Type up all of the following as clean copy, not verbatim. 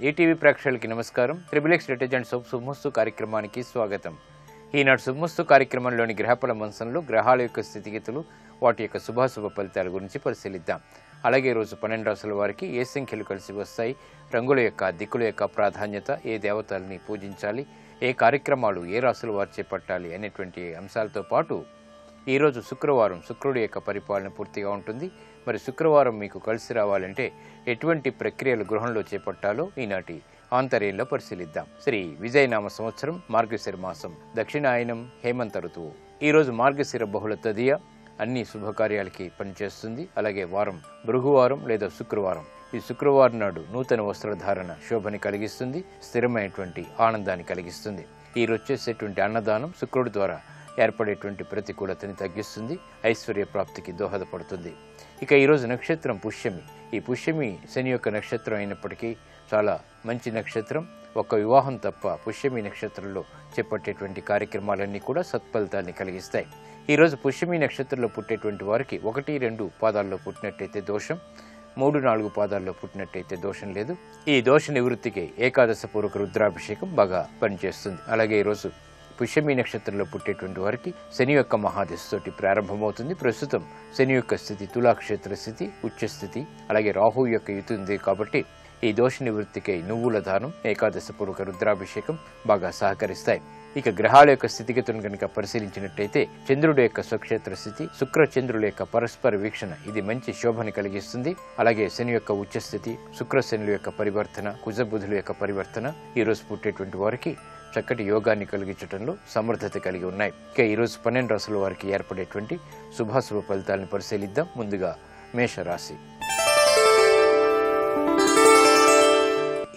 ETV ప్రేక్షకులకి నమస్కారం. Triple-X detergent soap శుభమస్తు కార్యక్రమానికి స్వాగతం. ఈనాడు శుభమస్తు కార్యక్రమంలోని గ్రహఫల మంచంలో గ్రహాల యొక్క స్థితిగతులు, వాటి యొక్క శుభాశుభ ఫలితాల గురించి పరిశీలిద్దాం. అలాగే ఈరోజు 12 రాసుల వారికి ఏ సంఖ్యలు కలిసి వస్తాయి, రంగుల యొక్క దిక్కుల యొక్క ప్రాధాన్యత, ఏ దేవతల్ని పూజించాలి, ఏ కార్యక్రమాలు ఏ రాసుల వారు చేపట్టాలి అనేటువంటి అంశాలతో పాటు ఈరోజు శుక్రవారం, శుక్రుడి యొక్క పరిపాలన పూర్తిగా ఉంటుంది. మరి శుక్రవారం మీకు కలిసి రావాలంటే ఎటువంటి ప్రక్రియలు గృహంలో చేపట్టాలో ఈనాటి ఆంతర్యంలో పరిశీలిద్దాం. శ్రీ విజయనామ సంవత్సరం, మార్గశిర మాసం, దక్షిణాయనం, హేమంత ఋతువు. ఈరోజు మార్గశిర బహుళ తదియ, అన్ని శుభకార్యాలకి పనిచేస్తుంది. అలాగే వారం భృగువారం లేదా శుక్రవారం. ఈ శుక్రవారం నాడు నూతన వస్త్రధారణ శోభని కలిగిస్తుంది, స్థిరమైనటువంటి ఆనందాన్ని కలిగిస్తుంది. ఈరోజు చేసేటువంటి అన్నదానం శుక్రుడి ద్వారా ఏర్పడేటువంటి ప్రతికూలతని తగ్గిస్తుంది, ఐశ్వర్య ప్రాప్తికి దోహదపడుతుంది. ఇక ఈరోజు నక్షత్రం పుష్యమి. ఈ పుష్యమి శని యొక్క నక్షత్రం అయినప్పటికీ చాలా మంచి నక్షత్రం. ఒక్క వివాహం తప్ప పుష్యమి నక్షత్రంలో చేపట్టేటువంటి కార్యక్రమాలన్నీ కూడా సత్ఫలితాన్ని కలిగిస్తాయి. ఈరోజు పుష్యమి నక్షత్రంలో పుట్టేటువంటి వారికి 1, 2 పాదాల్లో పుట్టినట్టయితే దోషం, 3, 4 పాదాల్లో పుట్టినట్టయితే దోషం లేదు. ఈ దోష నివృత్తికి ఏకాదశ పూర్వక రుద్రాభిషేకం బాగా పనిచేస్తుంది. అలాగే ఈరోజు పుష్యమి నక్షత్రంలో పుట్టేటువంటి వారికి శని యొక్క మహాదశతోటి ప్రారంభమవుతుంది. ప్రస్తుతం శని యొక్క స్థితి తులాక్షేత్ర స్థితి, ఉచ్చస్థితి. అలాగే రాహు యొక్క యుతి ఉంది కాబట్టి ఈ దోష నివృత్తికై నువ్వుల దానం, ఏకాదశ పూర్వక రుద్రాభిషేకం బాగా సహకరిస్తాయి. ఇక గ్రహాల యొక్క స్థితిగతులను కనుక పరిశీలించినట్టయితే చంద్రుడి యొక్క స్వక్షేత్ర స్థితి, శుక్ర చంద్రుల యొక్క పరస్పర వీక్షణ ఇది మంచి శోభని కలిగిస్తుంది. అలాగే శని యొక్క ఉచ్చస్థితి, శుక్ర శనుల యొక్క పరివర్తన, కుజ బుధుల యొక్క పరివర్తన ఈరోజు పుట్టేటువంటి వారికి చక్కటి యోగాన్ని కలిగించడంలో సమర్థత కలిగి ఉన్నాయి. ఇక ఈరోజు 12 రాసుల వారికి ఏర్పడేటువంటి శుభాశుభ ఫలితాలను పరిశీలిద్దాం. ముందుగా మేషరాశి.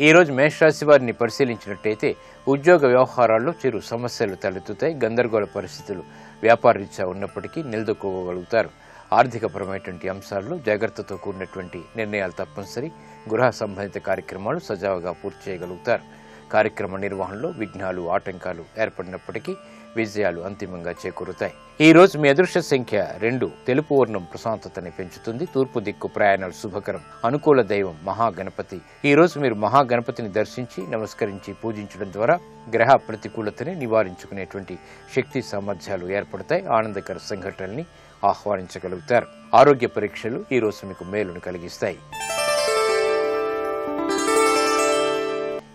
ఈరోజు మేషరాశి వారిని పరిశీలించినట్టయితే ఉద్యోగ వ్యవహారాల్లో చిరు సమస్యలు తలెత్తుతాయి. గందరగోళ పరిస్థితులు వ్యాపారరీత్యా ఉన్నప్పటికీ నిలదొక్కుకోగలుగుతారు. ఆర్థికపరమైనటువంటి అంశాల్లో జాగ్రత్తతో కూడినటువంటి నిర్ణయాలు తప్పనిసరి. గృహ సంబంధిత కార్యక్రమాలు సజావుగా పూర్తి చేయగలుగుతారు. కార్యక్రమ నిర్వహణలో విఘ్నాలు, ఆటంకాలు ఏర్పడినప్పటికీ విజయాలు అంతిమంగా చేకూరుతాయి. ఈ రోజు మీ అదృష్ట సంఖ్య 2. తెలుపు వర్ణం ప్రశాంతతని పెంచుతుంది. తూర్పు దిక్కు ప్రయాణాలు శుభకరం. అనుకూల దైవం మహాగణపతి. ఈ రోజు మీరు మహాగణపతిని దర్శించి నమస్కరించి పూజించడం ద్వారా గ్రహ ప్రతికూలతని నివారించుకునేటువంటి శక్తి సామర్థ్యాలు ఏర్పడతాయి. ఆనందకర సంఘటనల్ని ఆహ్వానించగలుగుతారు. ఆరోగ్య పరీక్షలు ఈ రోజు మీకు మేలును కలిగిస్తాయి.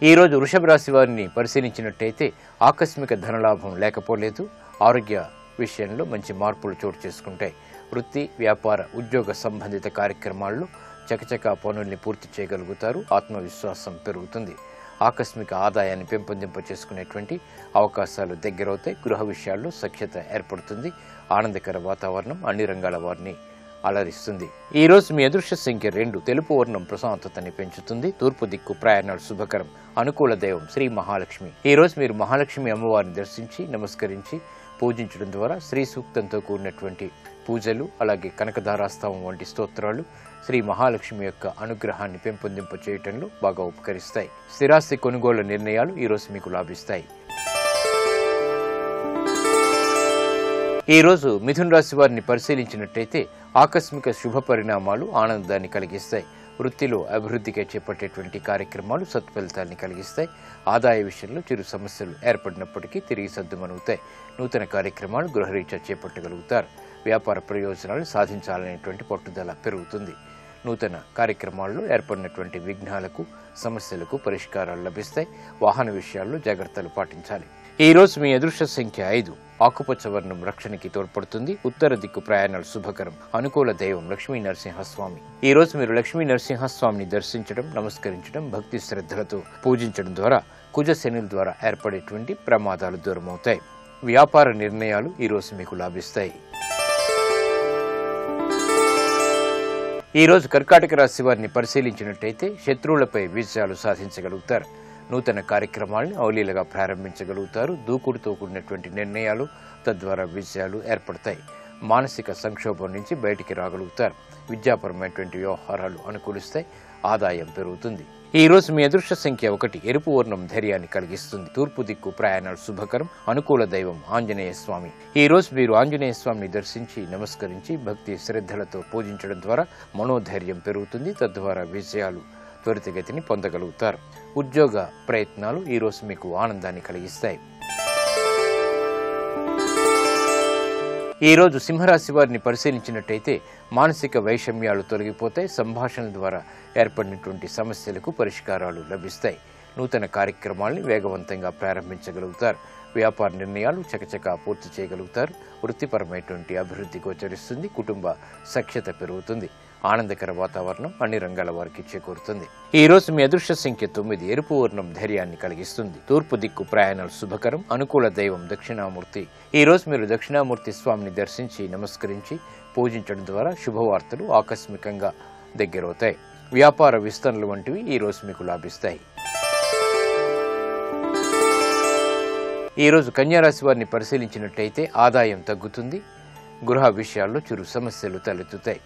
ఈ రోజు వృషభ రాశి వారిని పరిశీలించినట్టయితే ఆకస్మిక ధనలాభం లేకపోలేదు. ఆరోగ్య విషయంలో మంచి మార్పులు చోటు చేసుకుంటాయి. వృత్తి, వ్యాపార, ఉద్యోగ సంబంధిత కార్యక్రమాల్లో చకచకా పనుల్ని పూర్తి చేయగలుగుతారు. ఆత్మవిశ్వాసం పెరుగుతుంది. ఆకస్మిక ఆదాయాన్ని పెంపొందింప చేసుకునేటువంటి అవకాశాలు దగ్గరవుతాయి. గృహ విషయాల్లో సఖ్యత ఏర్పడుతుంది. ఆనందకర వాతావరణం అన్ని రంగాల వారిని అలరిస్తుంది. ఈ రోజు మీ అదృష్ట సంఖ్య 2. తెలుపు వర్ణం ప్రశాంతతని పెంచుతుంది. తూర్పు దిక్కు ప్రయాణాలు శుభకరం. అనుకూల దైవం శ్రీ మహాలక్ష్మి. ఈ రోజు మీరు మహాలక్ష్మి అమ్మవారిని దర్శించి నమస్కరించి పూజించడం ద్వారా శ్రీ సూక్తంతో కూడినటువంటి పూజలు, అలాగే కనకధారాస్తవం వంటి స్తోత్రాలు శ్రీ మహాలక్ష్మి యొక్క అనుగ్రహాన్ని పెంపొందింప చేయటంలో బాగా ఉపకరిస్తాయి. స్థిరాస్తి కొనుగోళ్ల నిర్ణయాలు ఈ రోజు మీకు లాభిస్తాయి. ఈ రోజు మిథున రాశి వారిని పరిశీలించినట్టయితే ఆకస్మిక శుభ పరిణామాలు ఆనందాన్ని కలిగిస్తాయి. వృత్తిలో అభివృద్ధికి చేపట్టేటువంటి కార్యక్రమాలు సత్ఫలితాన్ని కలిగిస్తాయి. ఆదాయ విషయంలో చిరు సమస్యలు ఏర్పడినప్పటికీ తిరిగి సర్దుమణుగుతాయి. నూతన కార్యక్రమాలు గృహరీత్యా చేపట్టగలుగుతారు. వ్యాపార ప్రయోజనాలు సాధించాలనేటువంటి పట్టుదల పెరుగుతుంది. నూతన కార్యక్రమాల్లో ఏర్పడినటువంటి విఘ్నాలకు, సమస్యలకు పరిష్కారాలు లభిస్తాయి. వాహన విషయాల్లో జాగ్రత్తలు పాటించాలి. ఈ రోజు మీ అదృష్ట సంఖ్య 5. ఆకుపచ్చ వర్ణం రక్షణకి తోడ్పడుతుంది. ఉత్తర దిక్కు ప్రయాణాలు శుభకరం. అనుకూల దైవం లక్ష్మీ నరసింహస్వామి. ఈ రోజు మీరు లక్ష్మీ నరసింహస్వామిని దర్శించడం, నమస్కరించడం, భక్తి శ్రద్ధలతో పూజించడం ద్వారా కుజ శనుల ద్వారా ఏర్పడేటువంటి ప్రమాదాలు దూరమవుతాయి. వ్యాపార నిర్ణయాలు ఈ రోజు మీకు లాభిస్తాయి. ఈ రోజు కర్కాటక రాశి వారిని పరిశీలించినట్టయితే శత్రువులపై విజయాలు సాధించగలుగుతారు. నూతన కార్యక్రమాలను అవలీలగా ప్రారంభించగలుగుతారు. దూకుడుతో కూడినటువంటి నిర్ణయాలు తద్వారా విజయాలు ఏర్పడతాయి. మానసిక సంక్షోభం నుంచి బయటికి రాగలుగుతారు. విద్యాపరమైనటువంటి వ్యవహారాలు అనుకూలిస్తాయి. ఆదాయం పెరుగుతుంది. ఈ రోజు మీ అదృష్ట సంఖ్య 1. ఎరుపు వర్ణం ధైర్యాన్ని కలిగిస్తుంది. తూర్పు దిక్కు ప్రయాణాలు శుభకరం. అనుకూల దైవం ఆంజనేయ స్వామి. ఈ రోజు మీరు ఆంజనేయ స్వామిని దర్శించి నమస్కరించి భక్తి శ్రద్ధలతో పూజించడం ద్వారా మనోధైర్యం పెరుగుతుంది. తద్వారా విజయాలు త్వరితగతిని పొందగలుగుతారు. ఉద్యోగ ప్రయత్నాలు ఈరోజు మీకు ఆనందాన్ని కలిగిస్తాయి. ఈరోజు సింహరాశి వారిని పరిశీలించినట్టయితే మానసిక వైషమ్యాలు తొలగిపోతాయి. సంభాషణల ద్వారా ఏర్పడినటువంటి సమస్యలకు పరిష్కారాలు లభిస్తాయి. నూతన కార్యక్రమాల్ని వేగవంతంగా ప్రారంభించగలుగుతారు. వ్యాపార నిర్ణయాలు చకచకా పూర్తి చేయగలుగుతారు. వృత్తిపరమైనటువంటి అభివృద్ధి గోచరిస్తుంది. కుటుంబ సఖ్యత పెరుగుతుంది. ఆనందకర వాతావరణం అన్ని రంగాల వారికి చేకూరుతుంది. ఈ రోజు మీ అదృష్ట సంఖ్య 9. ఎరుపు వర్ణం ధైర్యాన్ని కలిగిస్తుంది. తూర్పు దిక్కు ప్రయాణాలు శుభకరం. అనుకూల దైవం దక్షిణామూర్తి. ఈ రోజు మీరు దక్షిణామూర్తి స్వామిని దర్శించి నమస్కరించి పూజించడం ద్వారా శుభవార్తలు ఆకస్మికంగా దగ్గరవుతాయి. వ్యాపార విస్తరణలు వంటివి ఈ రోజు మీకు లాభిస్తాయి. ఈ రోజు కన్యారాశి వారిని పరిశీలించినట్లయితే ఆదాయం తగ్గుతుంది. గృహ విషయాల్లో చురు సమస్యలు తలెత్తుతాయి.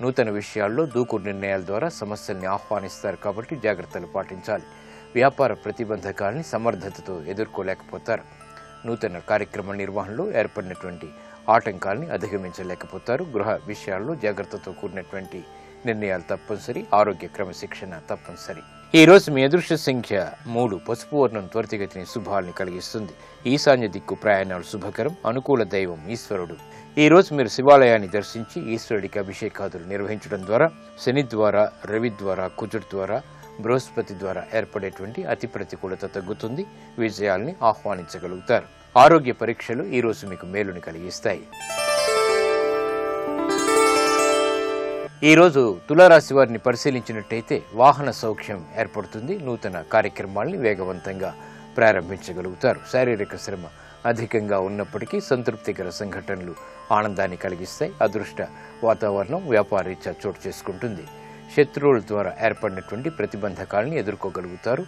నూతన విషయాల్లో దూకుడు నిర్ణయాల ద్వారా సమస్యల్ని ఆహ్వానిస్తారు కాబట్టి జాగ్రత్తలు పాటించాలి. వ్యాపార ప్రతిబంధకాలని సమర్థతతో ఎదుర్కోలేకపోతారు. నూతన కార్యక్రమ నిర్వహణలో ఏర్పడినటువంటి ఆటంకాలని అధిగమించలేకపోతారు. గృహ విషయాల్లో జాగ్రత్తతో కూడినటువంటి నిర్ణయాలు తప్పనిసరి. ఆరోగ్య క్రమశిక్షణ తప్పనిసరి. ఈ రోజు మీ అదృష్ట సంఖ్య 3. పసుపు వర్ణం త్వరితగతిని శుభాల్ని కలిగిస్తుంది. ఈశాన్య దిక్కు ప్రయాణాలు శుభకరం. అనుకూల దైవం ఈశ్వరుడు. ఈ రోజు మీరు శివాలయాన్ని దర్శించి ఈశ్వరుడికి అభిషేకాదులు నిర్వహించడం ద్వారా శని ద్వారా, రవి ద్వారా, కుజుడు ద్వారా, బృహస్పతి ద్వారా ఏర్పడేటువంటి అతి ప్రతికూలత తగ్గుతుంది. విజయాల్ని ఆహ్వానించగలుగుతారు. ఆరోగ్య పరీక్షలు ఈ రోజు మీకు మేలుని కలిగిస్తాయి. ఈ రోజు తులారాశి వారిని పరిశీలించినట్టయితే వాహన సౌఖ్యం ఏర్పడుతుంది. నూతన కార్యక్రమాల్ని వేగవంతంగా ప్రారంభించగలుగుతారు. శారీరక శ్రమ అధికంగా ఉన్నప్పటికీ సంతృప్తికర సంఘటనలు ఆనందాన్ని కలిగిస్తాయి. అదృష్ట వాతావరణం వ్యాపారరీత్యా చోటు చేసుకుంటుంది. శత్రువుల ద్వారా ఏర్పడినటువంటి ప్రతిబంధకాలని ఎదుర్కోగలుగుతారు.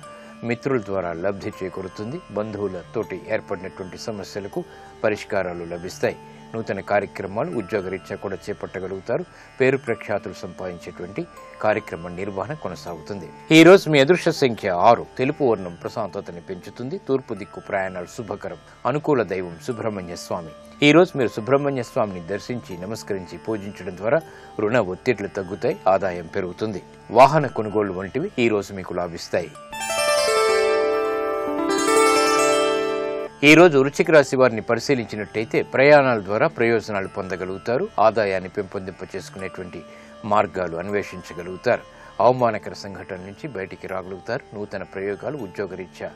మిత్రుల ద్వారా లబ్ధి చేకూరుతుంది. బంధువులతోటి ఏర్పడినటువంటి సమస్యలకు పరిష్కారాలు లభిస్తాయి. నూతన కార్యక్రమాలు ఉద్యోగరీత్యా కూడా చేపట్టగలుగుతారు. పేరు ప్రఖ్యాతులు సంపాదించేటువంటి కార్యక్రమ నిర్వహణ కొనసాగుతుంది. ఈ రోజు మీ అదృష్ట సంఖ్య 6. తెలుపు వర్ణం ప్రశాంతతని పెంచుతుంది. తూర్పు దిక్కు ప్రయాణాలు శుభకరం. అనుకూల దైవం సుబ్రహ్మణ్య స్వామి. ఈ రోజు మీరు సుబ్రహ్మణ్య స్వామిని దర్శించి నమస్కరించి పూజించడం ద్వారా రుణ ఒత్తిళ్లు తగ్గుతాయి. ఆదాయం పెరుగుతుంది. వాహన కొనుగోళ్లు వంటివి ఈ రోజు మీకు లాభిస్తాయి. ఈ రోజు వృశ్చిక రాశి వారిని పరిశీలించినట్టయితే ప్రయాణాల ద్వారా ప్రయోజనాలు పొందగలుగుతారు. ఆదాయాన్ని పెంపొందింప చేసుకునేటువంటి మార్గాలు అన్వేషించగలుగుతారు. అవమానకర సంఘటన నుంచి బయటికి రాగలుగుతారు. నూతన ప్రయోగాలు ఉద్యోగరీత్యా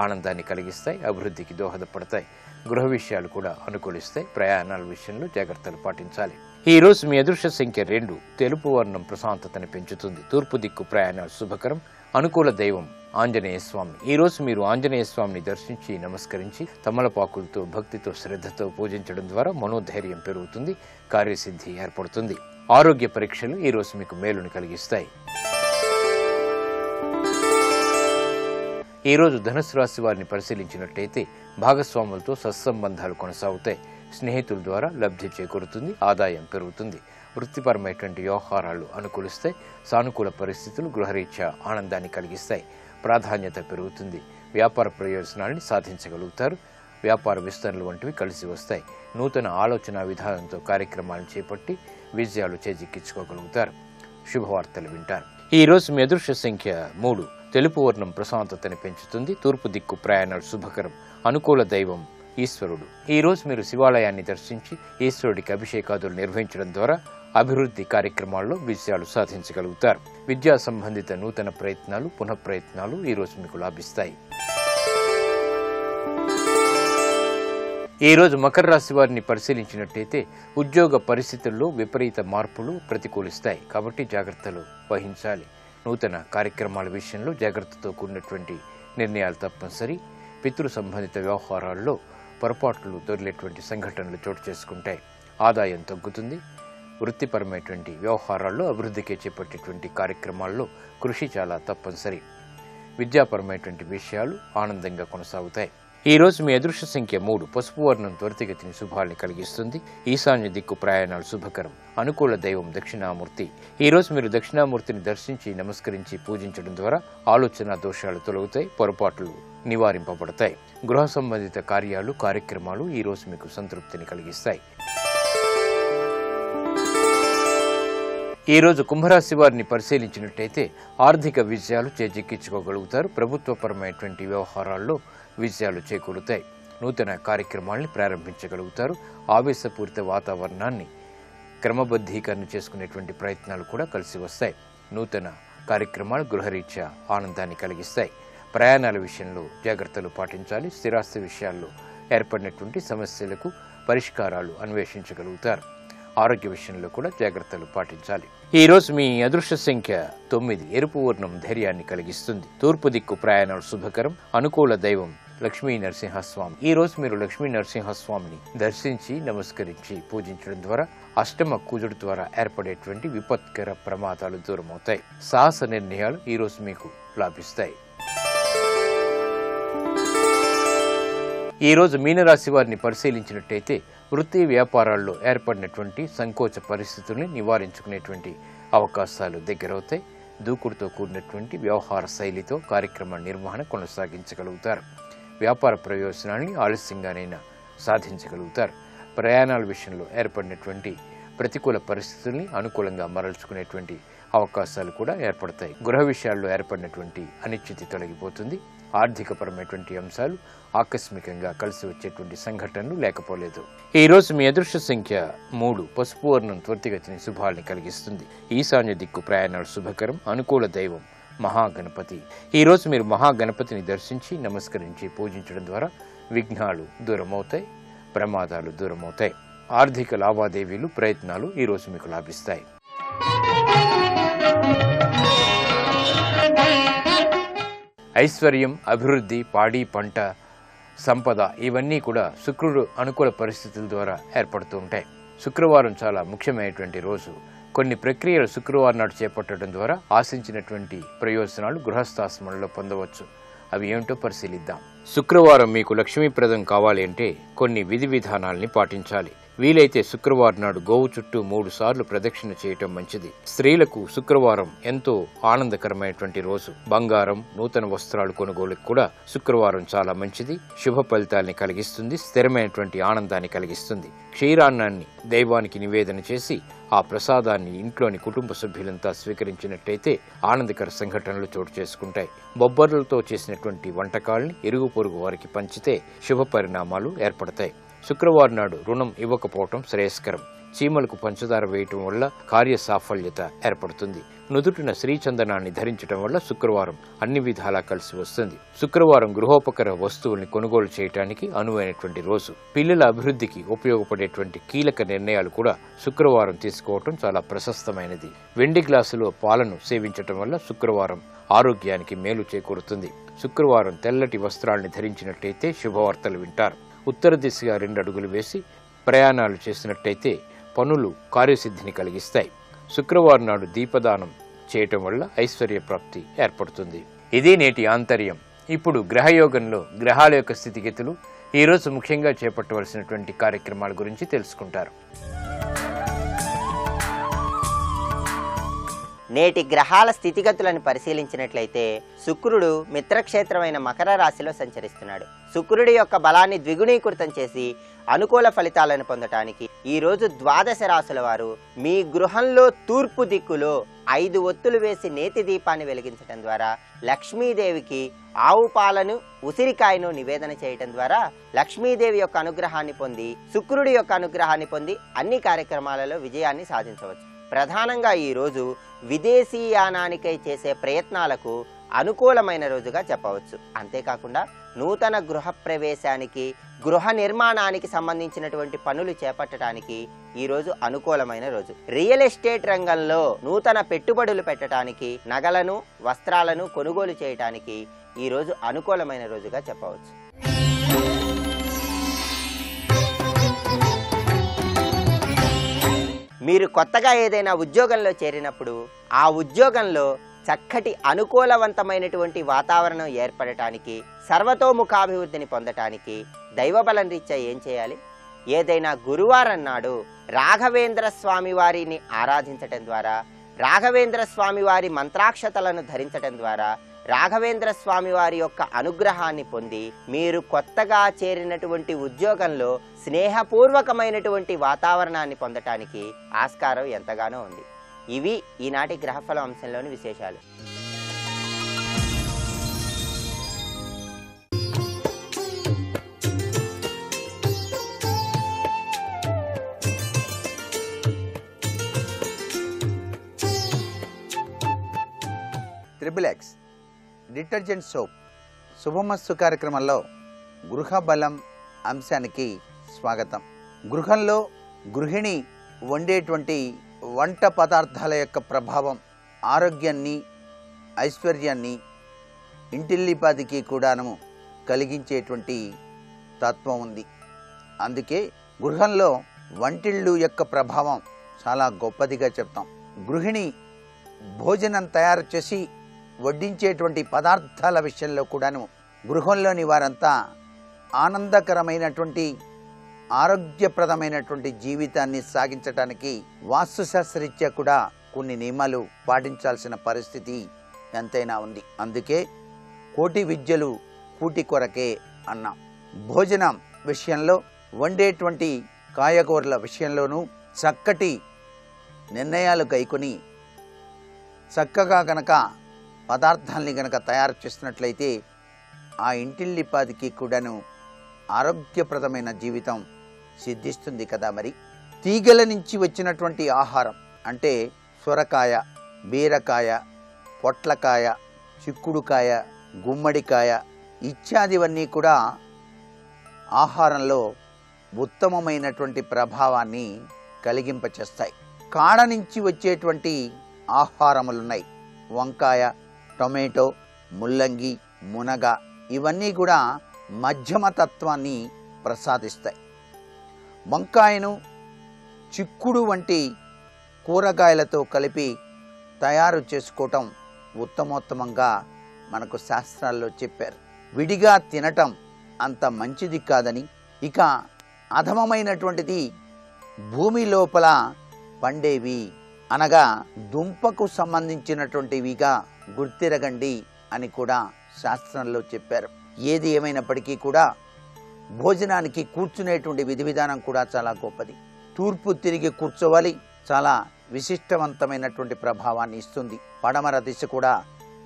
ఆనందాన్ని కలిగిస్తాయి. అభివృద్ధికి దోహదపడతాయి. గృహ విషయాలు కూడా అనుకూలిస్తాయి. ప్రయాణాల విషయంలో జాగ్రత్తలు పాటించాలి. ఈ రోజు మీ అదృష్ట సంఖ్య 2. తెలుపు వర్ణం ప్రశాంతతని పెంచుతుంది. తూర్పు దిక్కు ప్రయాణాలు శుభకరం. అనుకూల దైవం ఆంజనేయ స్వామి. ఈ రోజు మీరు ఆంజనేయ స్వామిని దర్శించి నమస్కరించి తమలపాకులతో భక్తితో శ్రద్ధతో పూజించడం ద్వారా మనోధైర్యం పెరుగుతుంది. కార్యసిద్ధి ఏర్పడుతుంది. ఆరోగ్య పరీక్షలు ఈ రోజు మీకు మేలుని కలిగిస్తాయి. ఈ రోజు ధనుసు రాశి వారిని పరిశీలించినట్టయితే భాగస్వాములతో సత్సంబంధాలు కొనసాగుతాయి. స్నేహితుల ద్వారా లబ్ధి చేకూరుతుంది. ఆదాయం పెరుగుతుంది. వృత్తిపరమైనటువంటి వ్యవహారాలు అనుకూలిస్తాయి. సానుకూల పరిస్థితులు గృహరీత్యా ఆనందాన్ని కలిగిస్తాయి. ప్రాధాన్యత పెరుగుతుంది. వ్యాపార ప్రయోజనాల్ని సాధించగలుగుతారు. వ్యాపార విస్తరణలు వంటివి కలిసి వస్తాయి. నూతన ఆలోచన విధానంతో కార్యక్రమాలను చేపట్టి విజయాలు చేజిక్కించుకోగలుగుతారు. శుభవార్తలు వింటారు. ఈ రోజు మీ అదృష్ట సంఖ్య 3. తెలుపు వర్ణం ప్రశాంతతని పెంచుతుంది. తూర్పు దిక్కు ప్రయాణాలు శుభకరం. అనుకూల దైవం ఈశ్వరుడు. ఈ రోజు మీరు శివాలయాన్ని దర్శించి ఈశ్వరుడికి అభిషేకాదులు నిర్వహించడం ద్వారా అభివృద్ధి కార్యక్రమాల్లో విజయాలు సాధించగలుగుతారు. విద్యా సంబంధిత నూతన ప్రయత్నాలు, పునఃప్రయత్నాలు ఈ రోజు మీకు లాభిస్తాయి. ఈ రోజు మకర రాశి వారిని పరిశీలించినట్టయితే ఉద్యోగ పరిస్థితుల్లో విపరీత మార్పులు ప్రతికూలిస్తాయి. కాబట్టి జాగ్రత్తలు వహించాలి. నూతన కార్యక్రమాల విషయంలో జాగ్రత్తతో కూడినటువంటి నిర్ణయాలు తప్పనిసరి. పితృ సంబంధిత వ్యవహారాల్లో పొరపాట్లు దొరికేటువంటి సంఘటనలు చోటు చేసుకుంటాయి. ఆదాయం తగ్గుతుంది. వృత్తిపరమైనటువంటి వ్యవహారాల్లో అభివృద్ధికి చేపట్టేటువంటి కార్యక్రమాల్లో కృషి చాలా తప్పనిసరి. విద్యాపరమైనటువంటి విషయాలు ఆనందంగా కొనసాగుతాయి. ఈ రోజు మీ అదృష్ట సంఖ్య 3. పసుపు వర్ణం త్వరితగతిని శుభాల్ని కలిగిస్తుంది. ఈశాన్య దిక్కు ప్రయాణాలు శుభకరం. అనుకూల దైవం దక్షిణామూర్తి. ఈ రోజు మీరు దక్షిణామూర్తిని దర్శించి నమస్కరించి పూజించడం ద్వారా ఆలోచన దోషాలు తొలగుతాయి. పొరపాట్లు నివారింపబడతాయి. గృహ సంబంధిత కార్యక్రమాలు ఈ రోజు మీకు సంతృప్తిని కలిగిస్తాయి. ఈరోజు కుంభరాశి వారిని పరిశీలించినట్టయితే ఆర్థిక విజయాలు చేజిక్కించుకోగలుగుతారు. ప్రభుత్వపరమైనటువంటి వ్యవహారాల్లో విజయాలు చేకూరుతాయి. నూతన కార్యక్రమాల్ని ప్రారంభించగలుగుతారు. ఆవేశపూరిత వాతావరణాన్ని క్రమబద్ధీకరణ చేసుకునేటువంటి ప్రయత్నాలు కూడా కలిసి వస్తాయి. నూతన కార్యక్రమాలు గృహరీత్యా ఆనందాన్ని కలిగిస్తాయి. ప్రయాణాల విషయంలో జాగ్రత్తలు పాటించాలి. స్థిరాస్తి విషయాల్లో ఏర్పడినటువంటి సమస్యలకు పరిష్కారాలు అన్వేషించగలుగుతారు. ఆరోగ్య విషయంలో కూడా జాగ్రత్తలు పాటించాలి. ఈ రోజు మీ అదృష్ట సంఖ్య 9. ఎరుపు వర్ణం ధైర్యాన్ని కలిగిస్తుంది. తూర్పు దిక్కు ప్రయాణాలు శుభకరం. అనుకూల దైవం లక్ష్మీ నరసింహస్వామి. ఈ రోజు మీరు లక్ష్మీ నరసింహస్వామిని దర్శించి నమస్కరించి పూజించడం ద్వారా అష్టమ కుజుడు ద్వారా ఏర్పడేటువంటి విపత్కర ప్రమాదాలు దూరమవుతాయి. సాహస నిర్ణయాలు ఈ రోజు మీకు లాభిస్తాయి. ఈ రోజు మీనరాశి వారిని పరిశీలించినట్టయితే వృత్తి వ్యాపారాల్లో ఏర్పడినటువంటి సంకోచ పరిస్థితుల్ని నివారించుకునేటువంటి అవకాశాలు దగ్గరవుతాయి. దూకుడుతో కూడినటువంటి వ్యవహార శైలితో కార్యక్రమ నిర్వహణ కొనసాగించగలుగుతారు. వ్యాపార ప్రయోజనాల్ని ఆలస్యంగానైనా సాధించగలుగుతారు. ప్రయాణాల విషయంలో ఏర్పడినటువంటి ప్రతికూల పరిస్థితుల్ని అనుకూలంగా మరల్చుకునేటువంటి అవకాశాలు కూడా ఏర్పడతాయి. గృహ విషయాల్లో ఏర్పడినటువంటి అనిశ్చితి తొలగిపోతుంది. ఆర్థికపరమైనటువంటి అంశాలు ఆకస్మికంగా కలిసి వచ్చేటువంటి సంఘటనలు లేకపోలేదు. ఈ రోజు మీ అదృష్ట సంఖ్య 3. పసుపు వర్ణం త్వరితగతిని శుభాల్ని కలిగిస్తుంది. ఈశాన్య దిక్కు ప్రయాణాలు శుభకరం. అనుకూల దైవం మహాగణపతి. ఈ రోజు మీరు మహాగణపతిని దర్శించి నమస్కరించి పూజించడం ద్వారా విఘ్నాలు దూరమవుతాయి, ప్రమాదాలు దూరమవుతాయి. ఆర్థిక లావాదేవీలు ప్రయత్నాలు ఈ రోజు మీకు లాభిస్తాయి. ఐశ్వర్యం, అభివృద్ధి, పాడి పంట, సంపద ఇవన్నీ కూడా శుక్రుడు అనుకూల పరిస్థితుల ద్వారా ఏర్పడుతూ ఉంటాయి. శుక్రవారం చాలా ముఖ్యమైనటువంటి రోజు. కొన్ని ప్రక్రియలు శుక్రవారం నాడు చేపట్టడం ద్వారా ఆశించినటువంటి ప్రయోజనాలు గృహస్థాశ్రమంలో పొందవచ్చు. అవి ఏమిటో పరిశీలిద్దాం. శుక్రవారం మీకు లక్ష్మీప్రదం కావాలి అంటే కొన్ని విధి విధానాల్ని పాటించాలి. వీలైతే శుక్రవారం నాడు గోవు చుట్టూ 3 సార్లు ప్రదక్షిణ చేయటం మంచిది. స్త్రీలకు శుక్రవారం ఎంతో ఆనందకరమైనటువంటి రోజు. బంగారం, నూతన వస్త్రాలు కొనుగోలుకు కూడా శుక్రవారం చాలా మంచిది. శుభ ఫలితాల్ని కలిగిస్తుంది. స్థిరమైనటువంటి ఆనందాన్ని కలిగిస్తుంది. క్షీరాన్నాన్ని దైవానికి నివేదన చేసి ఆ ప్రసాదాన్ని ఇంట్లోని కుటుంబ సభ్యులంతా స్వీకరించినట్టయితే ఆనందకర సంఘటనలు చోటు చేసుకుంటాయి. బొబ్బర్లతో చేసినటువంటి వంటకాల్ని ఇరుగు పొరుగు వారికి పంచితే శుభ పరిణామాలు ఏర్పడతాయి. శుక్రవారం నాడు రుణం ఇవ్వకపోవటం శ్రేయస్కరం. చీమలకు పంచదార వేయటం వల్ల కార్య సాఫల్యత ఏర్పడుతుంది. నుదుటిన శ్రీచందనాన్ని ధరించడం వల్ల శుక్రవారం అన్ని విధాలా కలిసి వస్తుంది. శుక్రవారం గృహోపకర వస్తువుల్ని కొనుగోలు చేయడానికి అనువైనటువంటి రోజు. పిల్లల అభివృద్ధికి ఉపయోగపడేటువంటి కీలక నిర్ణయాలు కూడా శుక్రవారం తీసుకోవటం చాలా ప్రశస్తమైనది. వెండి గ్లాసులో పాలను సేవించటం వల్ల శుక్రవారం ఆరోగ్యానికి మేలు చేకూరుతుంది. శుక్రవారం తెల్లటి వస్త్రాల్ని ధరించినట్టయితే శుభవార్తలు వింటారు. ఉత్తర దిశగా 2 అడుగులు వేసి ప్రయాణాలు చేసినట్టయితే పనులు కార్యసిద్ధిని కలిగిస్తాయి. శుక్రవారం నాడు దీపదానం చేయటం వల్ల ఐశ్వర్య ప్రాప్తి ఏర్పడుతుంది. ఇది నేటి ఆంతర్యం. ఇప్పుడు గ్రహయోగంలో గ్రహాల యొక్క స్థితిగతులు, ఈరోజు ముఖ్యంగా చేపట్టవలసినటువంటి కార్యక్రమాల గురించి తెలుసుకుంటారు. నేటి గ్రహాల స్థితిగతులను పరిశీలించినట్లయితే శుక్రుడు మిత్రక్షేత్రమైన మకర రాశిలో సంచరిస్తున్నాడు. శుక్రుడి యొక్క బలాన్ని ద్విగుణీకృతం చేసి అనుకూల ఫలితాలను పొందటానికి ఈరోజు ద్వాదశ రాశుల వారు మీ గృహంలో తూర్పు దిక్కులో 5 ఒత్తులు వేసి నేతి దీపాన్ని వెలిగించడం ద్వారా లక్ష్మీదేవికి ఆవు పాలను, ఉసిరికాయను నివేదన చేయటం ద్వారా లక్ష్మీదేవి యొక్క అనుగ్రహాన్ని పొంది, శుక్రుడి యొక్క అనుగ్రహాన్ని పొంది అన్ని కార్యక్రమాలలో విజయాన్ని సాధించవచ్చు. ప్రధానంగా ఈ రోజు విదేశీయానానికై చేసే ప్రయత్నాలకు అనుకూలమైన రోజుగా చెప్పవచ్చు. అంతేకాకుండా నూతన గృహ ప్రవేశానికి, గృహ నిర్మాణానికి సంబంధించినటువంటి పనులు చేపట్టడానికి ఈరోజు అనుకూలమైన రోజు. రియల్ ఎస్టేట్ రంగంలో నూతన పెట్టుబడులు పెట్టడానికి, నగలను, వస్త్రాలను కొనుగోలు చేయడానికి ఈరోజు అనుకూలమైన రోజుగా చెప్పవచ్చు. మీరు కొత్తగా ఏదైనా ఉద్యోగంలో చేరినప్పుడు ఆ ఉద్యోగంలో చక్కటి అనుకూలవంతమైనటువంటి వాతావరణం ఏర్పడటానికి, సర్వతోముఖాభివృద్ధిని పొందటానికి దైవబలం రీత్యా ఏం చేయాలి? ఏదైనా గురువారం నాడు రాఘవేంద్ర స్వామి వారిని ఆరాధించటం ద్వారా, రాఘవేంద్ర స్వామి వారి మంత్రాక్షతలను ధరించటం ద్వారా రాఘవేంద్ర స్వామి వారి యొక్క అనుగ్రహాన్ని పొంది మీరు కొత్తగా చేరినటువంటి ఉద్యోగంలో స్నేహపూర్వకమైనటువంటి వాతావరణాన్ని పొందటానికి ఆస్కారం ఎంతగానో ఉంది. ఇవి ఈనాటి గ్రహఫలం అంశంలోని విశేషాలు. XXX డిటర్జెంట్ సోప్ శుభమస్తు కార్యక్రమంలో గృహ బలం అంశానికి స్వాగతం. గృహంలో గృహిణి వండేటువంటి వంట పదార్థాల యొక్క ప్రభావం ఆరోగ్యాన్ని, ఐశ్వర్యాన్ని, ఇంటిల్లిపాదికి కూడాను కలిగించేటువంటి తత్వం ఉంది. అందుకే గృహంలో వంటిళ్ళు యొక్క ప్రభావం చాలా గొప్పదిగా చెప్తాం. గృహిణి భోజనం తయారు చేసి వడ్డించేటువంటి పదార్థాల విషయంలో కూడాను గృహంలోని వారంతా ఆనందకరమైనటువంటి ఆరోగ్యప్రదమైనటువంటి జీవితాన్ని సాగించడానికి వాస్తుశాస్త్రరీత్యా కూడా కొన్ని నియమాలు పాటించాల్సిన పరిస్థితి ఎంతైనా ఉంది. అందుకే కోటి విద్యలు కూటి కొరకే అన్నాం. భోజనం విషయంలో వండేటువంటి కాయగూరల విషయంలోనూ చక్కటి నిర్ణయాలు గైకొని చక్కగా గనక పదార్థాలని గనక తయారు చేసినట్లయితే ఆ ఇంటిల్లిపాదికి కూడాను ఆరోగ్యప్రదమైన జీవితం సిద్ధిస్తుంది కదా. మరి తీగల నుంచి వచ్చినటువంటి ఆహారం అంటే సొరకాయ, బీరకాయ, పొట్లకాయ, చిక్కుడుకాయ, గుమ్మడికాయ ఇత్యాదివన్నీ కూడా ఆహారంలో ఉత్తమమైనటువంటి ప్రభావాన్ని కలిగింపచేస్తాయి. కాడ నుంచి వచ్చేటువంటి ఆహారములున్నాయి. వంకాయ, టొమాటో, ముల్లంగి, మునగ ఇవన్నీ కూడా మధ్యమ తత్వాన్ని ప్రసాదిస్తాయి. వంకాయను చిక్కుడు వంటి కూరగాయలతో కలిపి తయారు చేసుకోవటం ఉత్తమోత్తమంగా మనకు శాస్త్రాల్లో చెప్పారు. విడిగా తినటం అంత మంచిది కాదని, ఇక అధమమైనటువంటిది భూమి లోపల పండేవి అనగా దుంపకు సంబంధించినటువంటివిగా గుర్తిరగండి అని కూడా శాస్త్రంలో చెప్పారు. ఏది ఏమైనప్పటికీ కూడా భోజనానికి కూర్చునేటువంటి విధి విధానం కూడా చాలా గొప్పది. తూర్పు తిరిగి కూర్చోవాలి, చాలా విశిష్టవంతమైనటువంటి ప్రభావాన్ని ఇస్తుంది. పడమర దిశ కూడా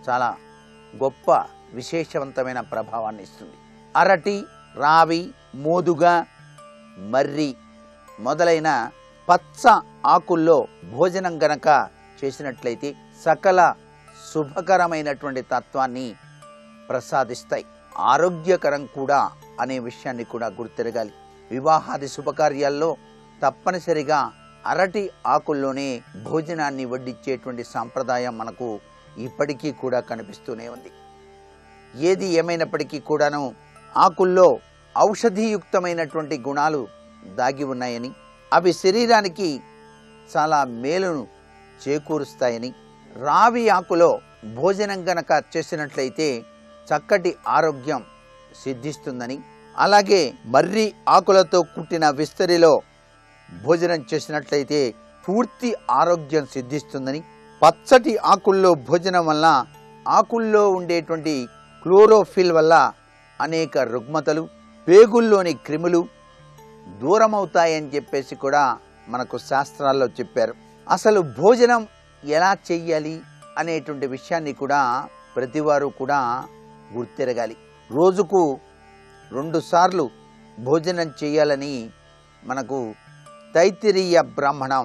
చాలా గొప్ప విశేషవంతమైన ప్రభావాన్ని ఇస్తుంది. అరటి, రావి, మోదుగ, మర్రి మొదలైన పచ్చ ఆకుల్లో భోజనం గనక చేసినట్లయితే సకల శుభకరమైనటువంటి తత్వాన్ని ప్రసాదిస్తాయి. ఆరోగ్యకరం కూడా అనే విషయాన్ని కూడా గుర్తిరగాలి. వివాహాది శుభకార్యాల్లో తప్పనిసరిగా అరటి ఆకుల్లోనే భోజనాన్ని వడ్డించేటువంటి సాంప్రదాయం మనకు ఇప్పటికీ కూడా కనిపిస్తూనే ఉంది. ఏది ఏమైనప్పటికీ కూడాను ఆకుల్లో ఔషధీయుక్తమైనటువంటి గుణాలు దాగి ఉన్నాయని, అవి శరీరానికి చాలా మేలును చేకూరుస్తాయని, రావి ఆకులో భోజనం గనక చేసినట్లయితే చక్కటి ఆరోగ్యం సిద్ధిస్తుందని, అలాగే మర్రి ఆకులతో కుట్టిన విస్తరిలో భోజనం చేసినట్లయితే పూర్తి ఆరోగ్యం సిద్ధిస్తుందని, పచ్చటి ఆకుల్లో భోజనం వల్ల ఆకుల్లో ఉండేటువంటి క్లోరోఫిల్ వల్ల అనేక రుగ్మతలు, పేగుల్లోని క్రిములు దూరమవుతాయని చెప్పేసి కూడా మనకు శాస్త్రాల్లో చెప్పారు. అసలు భోజనం ఎలా చెయ్యాలి అనేటువంటి విషయాన్ని కూడా ప్రతివారు కూడా గుర్తిరగాలి. రోజుకు 2 సార్లు భోజనం చేయాలని మనకు తైత్తిరీయ బ్రాహ్మణం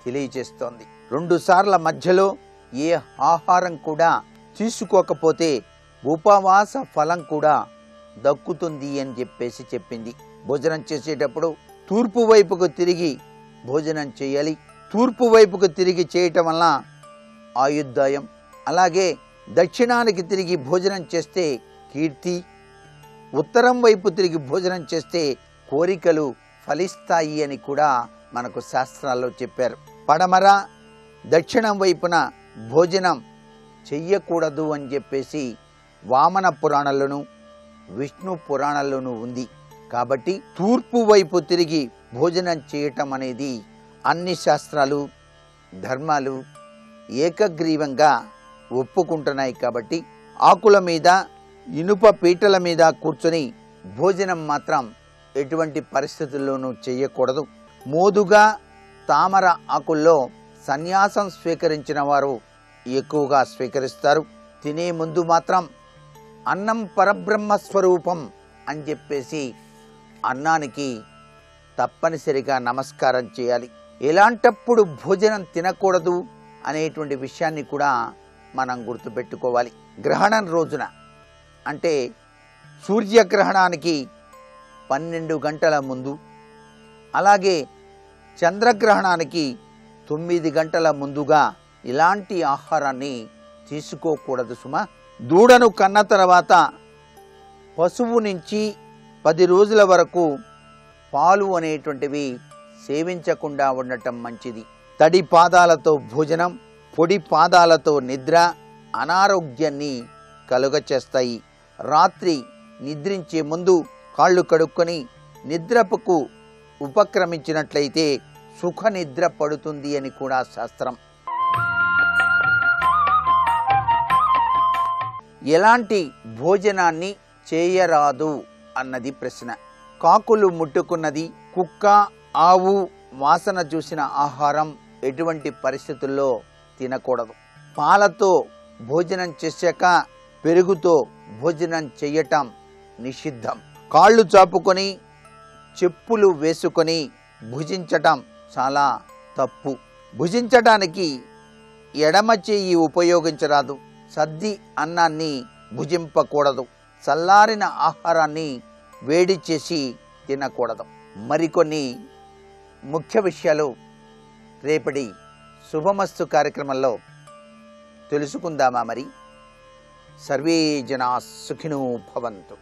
తెలియజేస్తోంది. 2 సార్ల మధ్యలో ఏ ఆహారం కూడా తీసుకోకపోతే ఉపవాస ఫలం కూడా దక్కుతుంది అని చెప్పేసి చెప్పింది. భోజనం చేసేటప్పుడు తూర్పు వైపుకు తిరిగి భోజనం చేయాలి. తూర్పు వైపుకు తిరిగి చేయటం వల్ల ఆయుర్దాయం, అలాగే దక్షిణానికి తిరిగి భోజనం చేస్తే కీర్తి, ఉత్తరం వైపు తిరిగి భోజనం చేస్తే కోరికలు ఫలిస్తాయి అని కూడా మనకు శాస్త్రాల్లో చెప్పారు. పడమర, దక్షిణం వైపున భోజనం చెయ్యకూడదు అని చెప్పేసి వామన పురాణంలోను విష్ణు పురాణంలోనూ ఉంది. కాబట్టి తూర్పు వైపు తిరిగి భోజనం చేయటం అనేది అన్ని శాస్త్రాలు, ధర్మాలు ఏకగ్రీవంగా ఒప్పుకుంటున్నాయి. కాబట్టి ఆకుల మీద, ఇనుప పీటల మీద కూర్చొని భోజనం మాత్రం ఎటువంటి పరిస్థితుల్లోనూ చేయకూడదు. మోదుగా, తామర ఆకుల్లో సన్యాసం స్వీకరించిన వారు ఎక్కువగా స్వీకరిస్తారు. తినే ముందు మాత్రం అన్నం పరబ్రహ్మ స్వరూపం అని చెప్పేసి అన్నానికి తప్పనిసరిగా నమస్కారం చేయాలి. ఎలాంటప్పుడు భోజనం తినకూడదు అనేటువంటి విషయాన్ని కూడా మనం గుర్తుపెట్టుకోవాలి. గ్రహణం రోజున అంటే సూర్యగ్రహణానికి 12 గంటల ముందు, అలాగే చంద్రగ్రహణానికి 9 గంటల ముందుగా ఇలాంటి ఆహారాన్ని తీసుకోకూడదు సుమా. దూడను కన్న తర్వాత పశువు నుంచి 10 రోజుల వరకు పాలు అనేటువంటివి సేవించకుండా ఉండటం మంచిది. తడి పాదాలతో భోజనం, పొడి పాదాలతో నిద్ర అనారోగ్యాన్ని కలుగచేస్తాయి. రాత్రి నిద్రించే ముందు కాళ్ళు కడుక్కొని నిద్రపుకు ఉపక్రమించినట్లయితే సుఖ నిద్ర పడుతుంది అని కూడా శాస్త్రం. ఎలాంటి భోజనాన్ని చేయరాదు అన్నది ప్రశ్న. కాకులు ముట్టుకున్నది, కుక్క, ఆవు వాసన చూసిన ఆహారం ఎటువంటి పరిస్థితుల్లో తినకూడదు. పాలతో భోజనం చేశాక పెరుగుతో భోజనం చేయటం నిషిద్ధం. కాళ్ళు చాపుకొని చెప్పులు వేసుకొని భుజించటం చాలా తప్పు. భుజించటానికి ఎడమ చేయి ఉపయోగించరాదు. సద్ది అన్నాన్ని భుజింపకూడదు. చల్లారిన ఆహారాన్ని వేడి చేసి తినకూడదు. మరికొన్ని ముఖ్య విషయాలు రేపటి శుభమస్తు కార్యక్రమంలో తెలుసుకుందామా మరి? సర్వే జనా సుఖినో భవంతు.